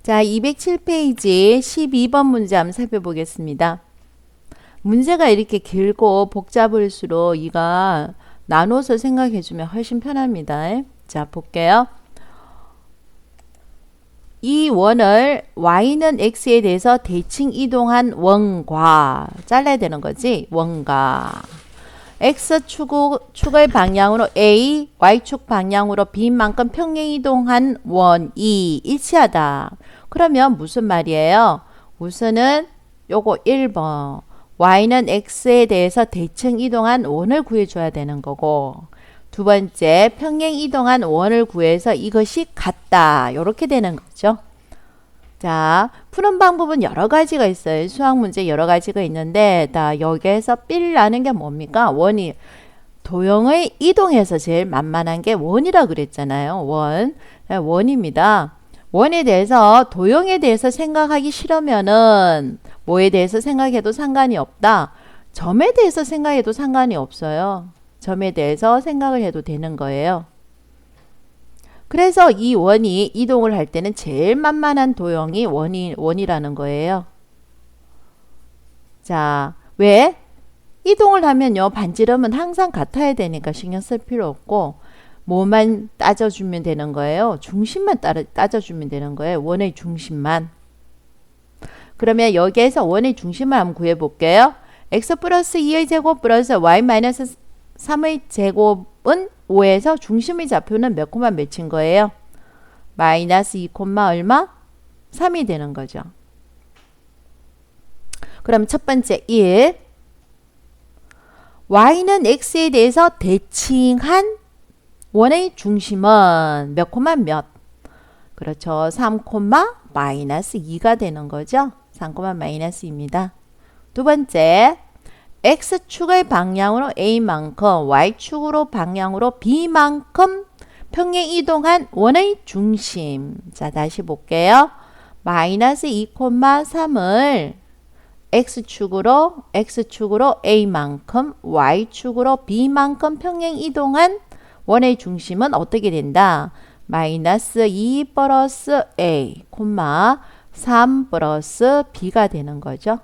자, 207페이지 12번 문제 한번 살펴보겠습니다. 문제가 이렇게 길고 복잡할수록 이가 나눠서 생각해주면 훨씬 편합니다. 자, 볼게요. 이 원을 y는 x에 대해서 대칭 이동한 원과 잘라야 되는 거지. 원과 x축의 방향으로 a, y축 방향으로 b만큼 평행 이동한 원이 일치하다. 그러면 무슨 말이에요? 우선은 요거 1번 y는 x에 대해서 대칭 이동한 원을 구해줘야 되는 거고, 두 번째 평행 이동한 원을 구해서 이것이 같다. 이렇게 되는 거죠. 자, 푸는 방법은 여러 가지가 있어요. 수학 문제 여러 가지가 있는데, 여기에서 삘나는 게 뭡니까? 원이 도형의 이동에서 제일 만만한 게 원이라 그랬잖아요. 원입니다. 원에 대해서 도형에 대해서 생각하기 싫으면은 뭐에 대해서 생각해도 상관이 없다. 점에 대해서 생각해도 상관이 없어요. 점에 대해서 생각을 해도 되는 거예요. 그래서 이 원이 이동을 할 때는 제일 만만한 도형이 원이라는 거예요. 자, 왜? 이동을 하면요, 반지름은 항상 같아야 되니까 신경 쓸 필요 없고, 뭐만 따져주면 되는 거예요? 중심만 따져주면 되는 거예요. 원의 중심만. 그러면 여기에서 원의 중심을 한번 구해볼게요. x 플러스 2의 제곱 플러스 y 마이너스 3의 제곱은 5에서 중심의 좌표는 몇 콤마 몇인 거예요? 마이너스 2 콤마 얼마? 3이 되는 거죠. 그럼 첫 번째 1. y는 x에 대해서 대칭한 원의 중심은 몇 콤마 몇? 그렇죠. 3 콤마 마이너스 2가 되는 거죠. 3 콤마 마이너스 2입니다. 두 번째, x축의 방향으로 a만큼 y축으로 방향으로 b만큼 평행 이동한 원의 중심. 자, 다시 볼게요. 마이너스 2 콤마 3을 x축으로 a만큼 y축으로 b만큼 평행 이동한 원의 중심은 어떻게 된다? 마이너스 2 플러스 a, 3 플러스 b가 되는 거죠.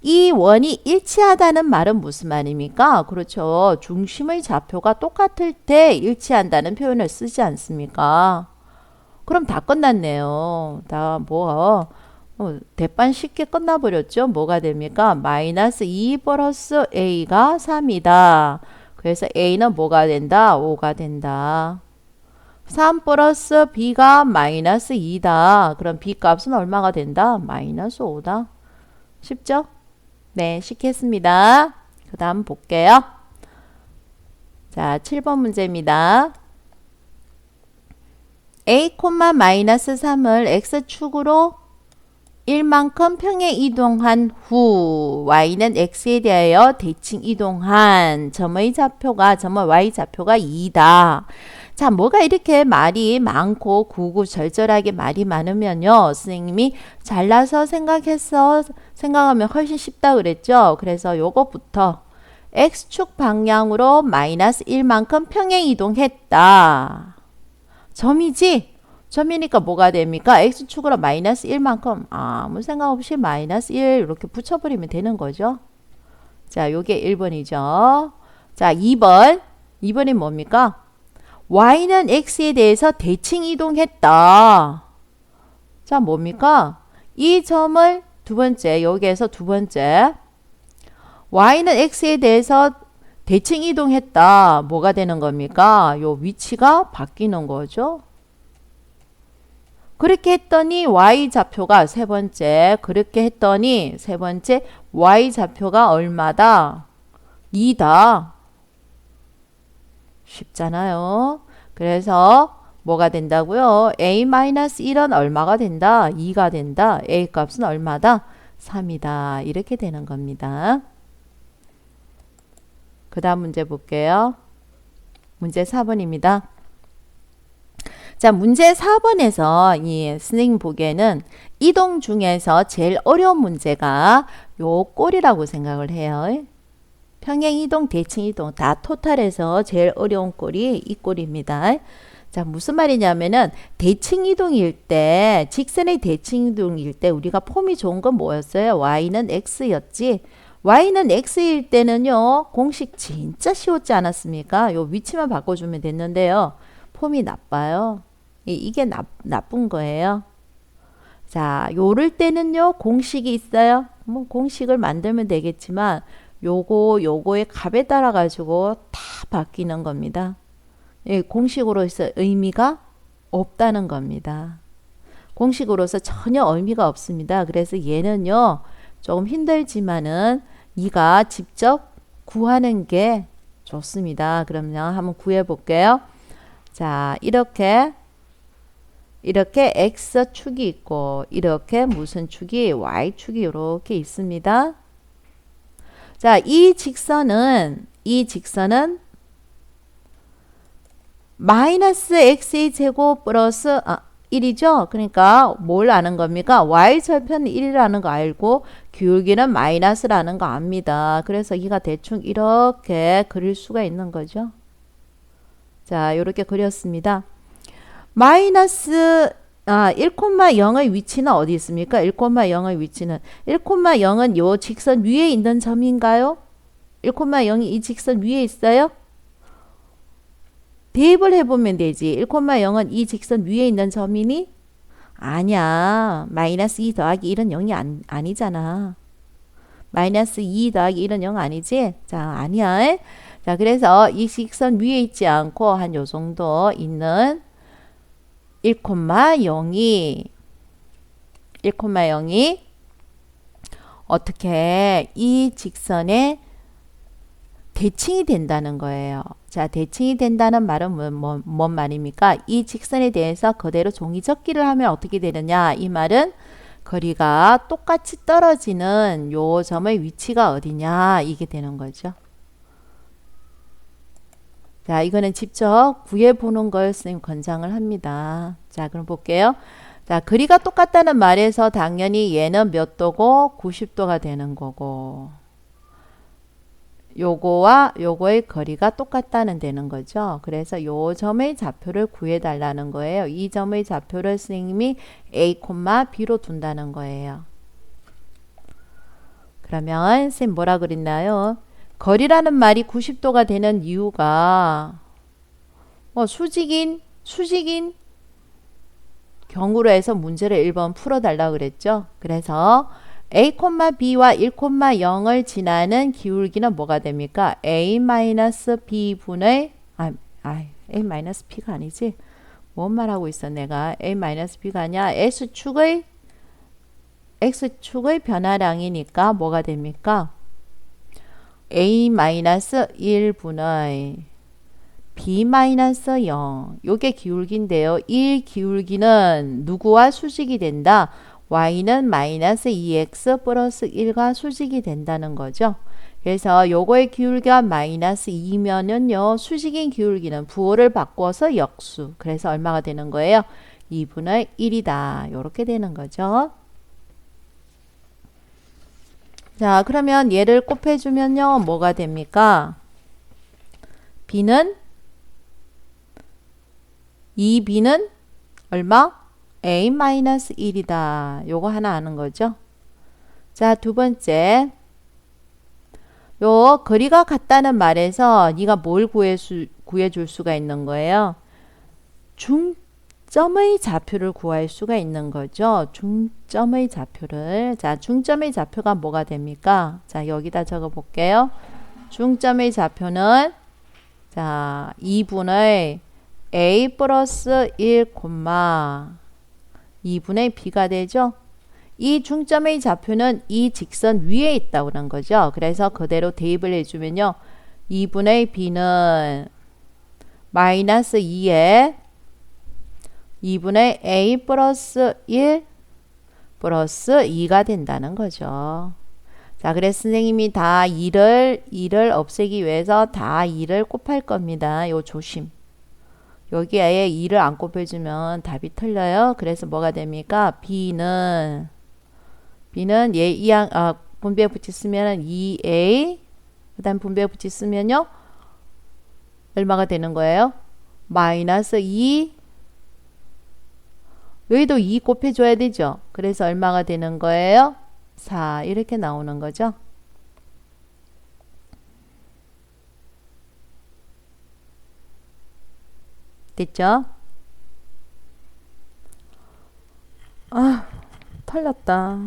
이 원이 일치하다는 말은 무슨 말입니까? 그렇죠. 중심의 좌표가 똑같을 때 일치한다는 표현을 쓰지 않습니까? 그럼 다 끝났네요. 대판 쉽게 끝나버렸죠. 뭐가 됩니까? 마이너스 2 플러스 a가 3이다. 그래서 a는 뭐가 된다? 5가 된다. 3 플러스 b가 마이너스 2다. 그럼 b 값은 얼마가 된다? 마이너스 5다. 쉽죠? 네, 쉽게 했습니다. 그 다음 볼게요. 자, 7번 문제입니다. a, 마이너스 3을 x축으로 1만큼 평행 이동한 후 y는 x에 대하여 대칭 이동한 점의 y 좌표가 2다. 자, 뭐가 이렇게 말이 많고 구구절절하게 말이 많으면요, 선생님이 잘라서 생각하면 훨씬 쉽다 그랬죠. 그래서 요거부터 x축 방향으로 마이너스 1만큼 평행 이동했다. 점이지? 점이니까 뭐가 됩니까? x축으로 마이너스 1만큼 아무 생각 없이 마이너스 1 이렇게 붙여버리면 되는 거죠. 자, 요게 1번이죠. 자, 2번이 뭡니까? y는 x에 대해서 대칭 이동했다. 자, 뭡니까? 이 점을 두 번째, 여기에서 두 번째, y는 x에 대해서 대칭 이동했다. 뭐가 되는 겁니까? 요 위치가 바뀌는 거죠. 그렇게 했더니 y 좌표가 세 번째, y 좌표가 얼마다? 2다. 쉽잖아요. 그래서 뭐가 된다고요? a-1은 얼마가 된다? 2가 된다. a 값은 얼마다? 3이다. 이렇게 되는 겁니다. 그 다음 문제 볼게요. 문제 4번입니다. 자, 문제 4번에서 이 선생님 보기에는 이동 중에서 제일 어려운 문제가 요 꼴이라고 생각을 해요. 평행 이동, 대칭 이동 다 토탈해서 제일 어려운 꼴이 이 꼴입니다. 자, 무슨 말이냐면은 대칭 이동일 때, 직선의 대칭 이동일 때 우리가 폼이 좋은 건 뭐였어요? y는 x였지. y는 x일 때는요, 공식 진짜 쉬웠지 않았습니까? 요 위치만 바꿔주면 됐는데요. 폼이 나빠요. 이게 나쁜 거예요. 자, 요럴 때는요, 공식이 있어요. 뭐 공식을 만들면 되겠지만 요거의 값에 따라 가지고 다 바뀌는 겁니다. 예, 공식으로서 의미가 없다는 겁니다. 공식으로서 전혀 의미가 없습니다. 그래서 얘는요, 조금 힘들지만은 네가 직접 구하는 게 좋습니다. 그러면 한번 구해 볼게요. 자, 이렇게 x축이 있고 이렇게 무슨 축이 y축이 이렇게 있습니다. 자, 이 직선은 마이너스 x의 제곱 플러스 1이죠. 그러니까 뭘 아는 겁니까? y절편 1이라는 거 알고 기울기는 마이너스라는 거 압니다. 그래서 이가 대충 이렇게 그릴 수가 있는 거죠. 자, 이렇게 그렸습니다. 마이너스 1,0의 위치는 어디 있습니까? 1,0의 위치는 1,0은 요 직선 위에 있는 점인가요? 1,0이 이 직선 위에 있어요? 대입을 해보면 되지. 1,0은 이 직선 위에 있는 점이니? 아니야. 마이너스 2 더하기 1은 0이 아니잖아. 마이너스 2 더하기 1은 0 아니지? 자, 아니야. 자, 그래서 이 직선 위에 있지 않고 한 요 정도 있는 1,0이 어떻게 이 직선에 대칭이 된다는 거예요. 자, 대칭이 된다는 말은 뭔 말입니까? 이 직선에 대해서 그대로 종이접기를 하면 어떻게 되느냐? 이 말은 거리가 똑같이 떨어지는 요 점의 위치가 어디냐? 이게 되는 거죠. 자, 이거는 직접 구해보는 걸 선생님 권장을 합니다. 자, 그럼 볼게요. 자, 거리가 똑같다는 말에서 당연히 얘는 몇 도고 90도가 되는 거고 요거와 요거의 거리가 똑같다는 되는 거죠. 그래서 요 점의 좌표를 구해달라는 거예요. 이 점의 좌표를 선생님이 A, B로 둔다는 거예요. 그러면 선생님 뭐라 그랬나요? 거리라는 말이 90도가 되는 이유가 수직인 경우로 해서 문제를 1번 풀어달라고 그랬죠. 그래서 A, B와 1,0을 지나는 기울기는 뭐가 됩니까? A-B분의 A-B가 아니지. 뭔 말하고 있어 내가. A-B가 아니야. X축의 변화량이니까 뭐가 됩니까? A-1분의 B-0 요게 기울기인데요. 이 기울기는 누구와 수직이 된다? y는 마이너스 2x 플러스 1과 수직이 된다는 거죠. 그래서 요거의 기울기가 마이너스 2면은요. 수직인 기울기는 부호를 바꿔서 역수. 그래서 얼마가 되는 거예요? 2분의 1이다. 요렇게 되는 거죠. 자, 그러면 얘를 곱해주면요. 뭐가 됩니까? b는 2b는 얼마? A-1이다. 요거 하나 아는 거죠. 자, 두 번째. 요 거리가 같다는 말에서 네가 뭘 구해줄 수가 있는 거예요? 중점의 좌표를 구할 수가 있는 거죠. 중점의 좌표를. 자, 중점의 좌표가 뭐가 됩니까? 자, 여기다 적어 볼게요. 중점의 좌표는 자, 2분의 A 플러스 1, 2분의 B가 되죠. 이 중점의 좌표는 이 직선 위에 있다고 하는 거죠. 그래서 그대로 대입을 해주면요. 2분의 B는 마이너스 2에 2분의 A 플러스 1 플러스 2가 된다는 거죠. 자, 그래서 선생님이 다 2를 없애기 위해서 다 2를 곱할 겁니다. 요 조심. 여기에 2를 안 곱해주면 답이 틀려요. 그래서 뭐가 됩니까? B는 분배 붙이 쓰면 2A 그 다음 분배 붙이 쓰면요 얼마가 되는 거예요? 마이너스 2 여기도 2 곱해줘야 되죠. 그래서 얼마가 되는 거예요? 4 이렇게 나오는 거죠. 됐죠? 아, 털렸다.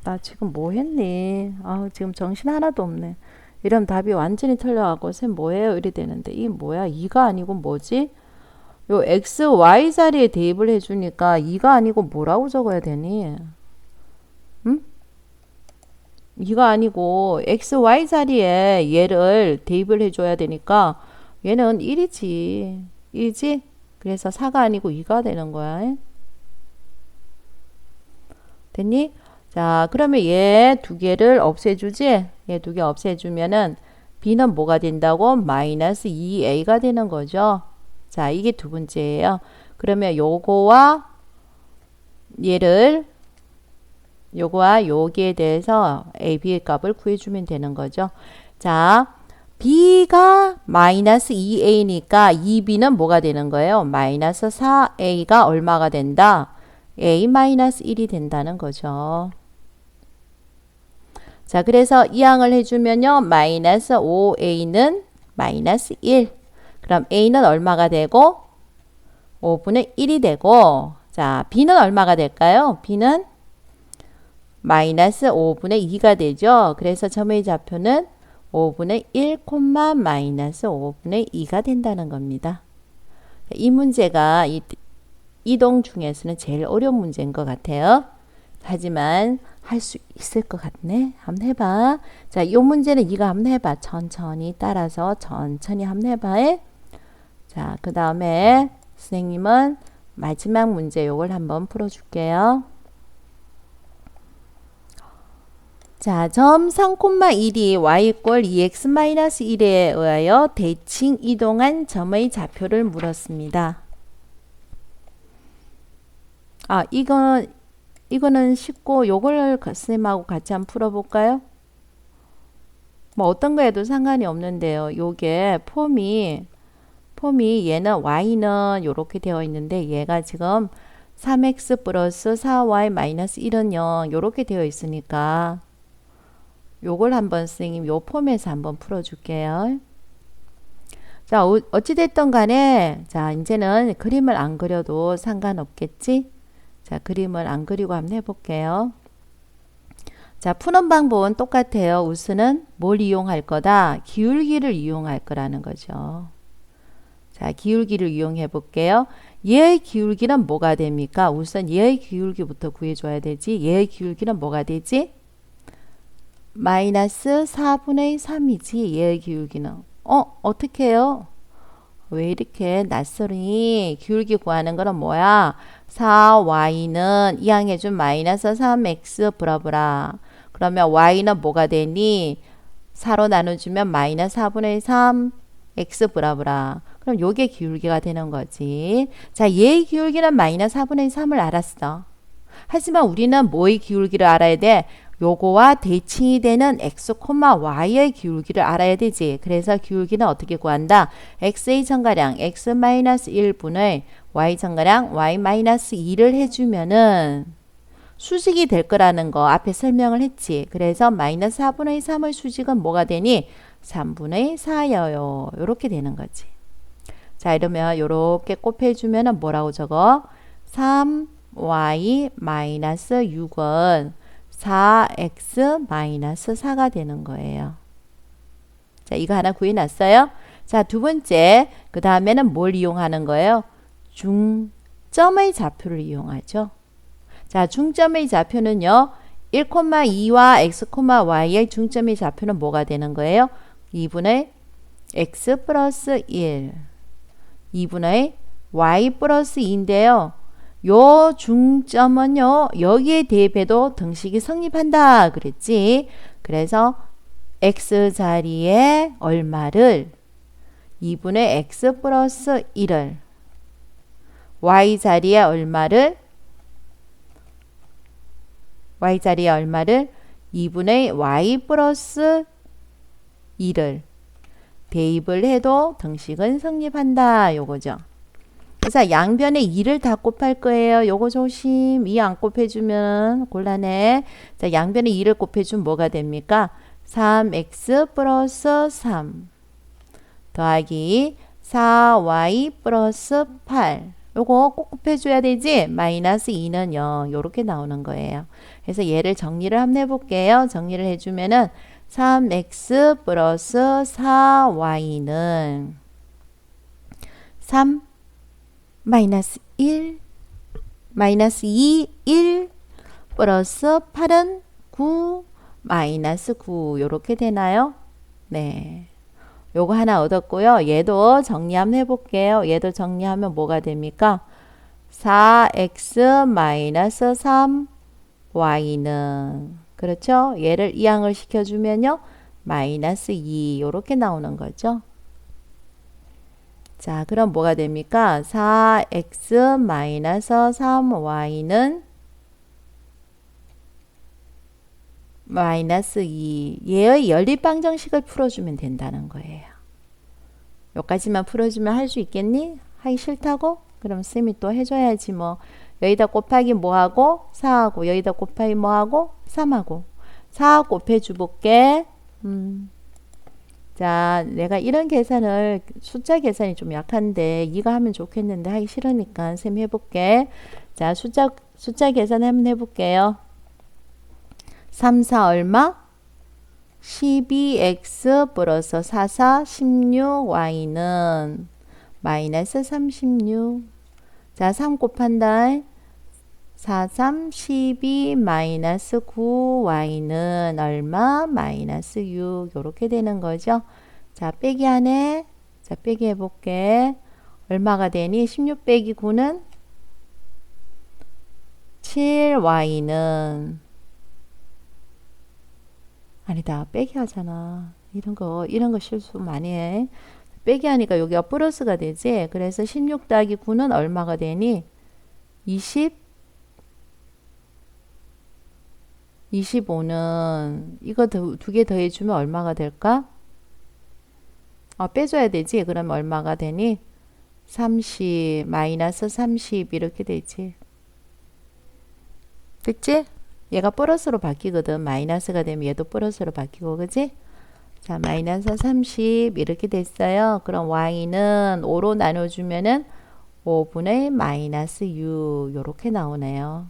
나 지금 뭐 했니? 아, 지금 정신 하나도 없네. 이러면 답이 완전히 털려가고 쌤 뭐예요? 이래 되는데 이 뭐야? 2가 아니고 뭐지? 요 x, y 자리에 대입을 해주니까 2가 아니고 뭐라고 적어야 되니? 응? 2가 아니고 x, y 자리에 얘를 대입을 해줘야 되니까 얘는 1이지. 1이지? 그래서 4가 아니고 2가 되는 거야. 됐니? 자, 그러면 얘 두 개를 없애주지? 얘 두 개 없애주면은 b는 뭐가 된다고? 마이너스 2a가 되는 거죠. 자, 이게 두 번째예요. 그러면 요거와 얘를 요거와 여기에 대해서 a, b의 값을 구해주면 되는 거죠. 자, b가 마이너스 2a니까 2b는 뭐가 되는 거예요? 마이너스 4a가 얼마가 된다? a 마이너스 1이 된다는 거죠. 자, 그래서 이항을 해주면요. 마이너스 5a는 마이너스 1. 그럼 a는 얼마가 되고 5분의 1이 되고 자, b는 얼마가 될까요? b는 마이너스 5분의 2가 되죠. 그래서 점의 좌표는 5분의 1, 마이너스 5분의 2가 된다는 겁니다. 이 문제가 이동 중에서는 제일 어려운 문제인 것 같아요. 하지만 할 수 있을 것 같네. 한번 해봐. 자, 이 문제는 네가 한번 해봐. 천천히 따라서 천천히 한번 해봐. 자, 그 다음에 선생님은 마지막 문제 요걸 한번 풀어줄게요. 자, 점 3,1이 y 꼴 2x-1에 의하여 대칭 이동한 점의 좌표를 물었습니다. 아, 이거는 쉽고 요걸 선생님하고 같이 한번 풀어볼까요? 뭐 어떤 거에도 상관이 없는데요. 요게 폼이 얘는 y는 요렇게 되어 있는데 얘가 지금 3x 플러스 4y 마이너스 1은 0 요렇게 되어 있으니까 요걸 한번 선생님 요 폼에서 한번 풀어줄게요. 자, 어찌됐든 간에 자, 이제는 그림을 안 그려도 상관없겠지? 자, 그림을 안 그리고 한번 해볼게요. 자, 푸는 방법은 똑같아요. 우선은 뭘 이용할 거다? 기울기를 이용할 거라는 거죠. 자, 기울기를 이용해 볼게요. 얘의 기울기는 뭐가 됩니까? 우선 얘의 기울기부터 구해줘야 되지. 얘의 기울기는 뭐가 되지? 마이너스 4분의 3이지. 얘의 기울기는. 어떻게 해요? 왜 이렇게 낯설으니? 기울기 구하는 거는 뭐야? 4y는 이항해준 마이너스 3x 브라브라. 그러면 y는 뭐가 되니? 4로 나눠주면 마이너스 4분의 3 x 브라브라. 그럼 요게 기울기가 되는 거지. 자, 얘의 기울기는 마이너스 4분의 3을 알았어. 하지만 우리는 뭐의 기울기를 알아야 돼? 요거와 대칭이 되는 x, y의 기울기를 알아야 되지. 그래서 기울기는 어떻게 구한다? x의 정가량 x-1분의 y 정가량 y-2를 해주면은 수직이 될 거라는 거 앞에 설명을 했지. 그래서 마이너스 4분의 3의 수직은 뭐가 되니? 3분의 4여요. 요렇게 되는 거지. 자, 이러면 요렇게 곱해주면은 뭐라고 적어? 3y-6은 4x-4가 되는 거예요. 자, 이거 하나 구해놨어요. 자, 두 번째, 그 다음에는 뭘 이용하는 거예요? 중점의 좌표를 이용하죠. 자, 중점의 좌표는요. 1,2와 x, y의 중점의 좌표는 뭐가 되는 거예요? 2분의 x 플러스 1 2분의 y 플러스 2인데요. 요 중점은요. 여기에 대입해도 등식이 성립한다 그랬지. 그래서 x 자리에 얼마를 2분의 x 플러스 1을 y 자리에 얼마를 2분의 y 플러스 2를 대입을 해도 등식은 성립한다. 요거죠. 그래서 양변에 2를 다 곱할 거예요. 요거 조심. 2 안 곱해주면 곤란해. 자, 양변에 2를 곱해주면 뭐가 됩니까? 3x 플러스 3 더하기 4y 플러스 8. 요거 꼭 곱해줘야 되지? 마이너스 2는 0. 요렇게 나오는 거예요. 그래서 얘를 정리를 한번 해볼게요. 정리를 해주면은 3x 플러스 4y는 3 마이너스 1 마이너스 2 1 플러스 8은 9 마이너스 9 요렇게 되나요? 네. 요거 하나 얻었고요. 얘도 정리 한번 해볼게요. 얘도 정리하면 뭐가 됩니까? 4x 마이너스 3y는 그렇죠? 얘를 이항을 시켜주면요. 마이너스 2 요렇게 나오는 거죠. 자, 그럼 뭐가 됩니까? 4x 마이너스 3y는 마이너스 2. 얘의 연립방정식을 풀어주면 된다는 거예요. 여기까지만 풀어주면 할 수 있겠니? 하기 싫다고? 그럼 쌤이 또 해줘야지 뭐. 여기다 곱하기 뭐하고? 4하고 여기다 곱하기 뭐하고? 3하고 4 곱해줘 볼게. 자, 내가 이런 계산을 숫자 계산이 좀 약한데 이거 하면 좋겠는데 하기 싫으니까 쌤 해볼게. 자, 숫자 계산 한번 해볼게요. 3, 4 얼마? 12x 플러스 4, 4, 16y는 마이너스 36. 자, 3 곱한다. 4, 3, 12 마이너스 9y는 얼마? 마이너스 6. 요렇게 되는 거죠. 자, 빼기 하네. 자, 빼기 해볼게. 얼마가 되니? 16 빼기 9는 7y는 아니다. 빼기 하잖아. 이런 거 실수 많이 해. 빼기 하니까 여기가 플러스가 되지. 그래서 16 더하기 9는 얼마가 되니? 25는 이거 두 개 더해주면 얼마가 될까? 빼줘야 되지. 그럼 얼마가 되니? 30 마이너스 30 이렇게 되지. 됐지? 얘가 플러스로 바뀌거든. 마이너스가 되면 얘도 플러스로 바뀌고, 그지? 자, 마이너스 30 이렇게 됐어요. 그럼 y는 5로 나눠주면은 5분의 마이너스 6 요렇게 나오네요.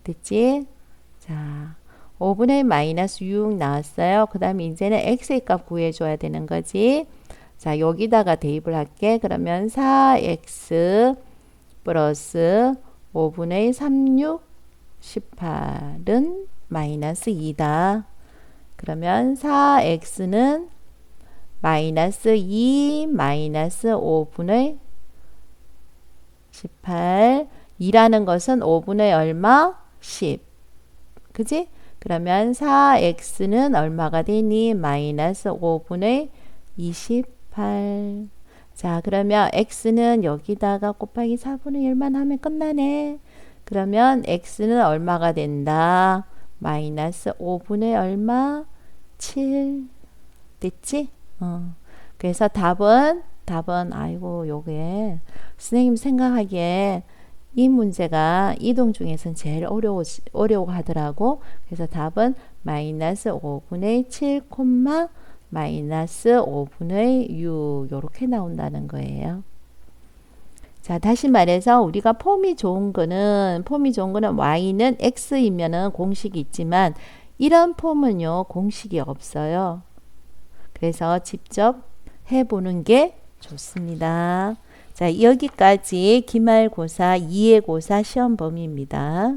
됐지? 자, 5분의 마이너스 6 나왔어요. 그 다음에 이제는 x의 값 구해줘야 되는 거지. 자, 여기다가 대입을 할게. 그러면 4x 플러스 5분의 36, 18은 마이너스 2다. 그러면 4x는 마이너스 2 마이너스 5분의 18. 2라는 것은 5분의 얼마? 10. 그지? 그러면 4x는 얼마가 되니? 마이너스 5분의 28. 자, 그러면 x는 여기다가 곱하기 4분의 1만 하면 끝나네. 그러면 x는 얼마가 된다? 마이너스 5분의 얼마? 7. 됐지? 그래서 답은 아이고 요게 선생님 생각하기에 이 문제가 이동 중에서는 제일 어려워 하더라고. 그래서 답은 마이너스 5분의 7, 마이너스 5분의 6 이렇게 나온다는 거예요. 자, 다시 말해서 우리가 폼이 좋은 거는 y는 x이면은 공식이 있지만 이런 폼은요 공식이 없어요. 그래서 직접 해보는 게 좋습니다. 자, 여기까지 기말고사 2의 고사 시험 범위입니다.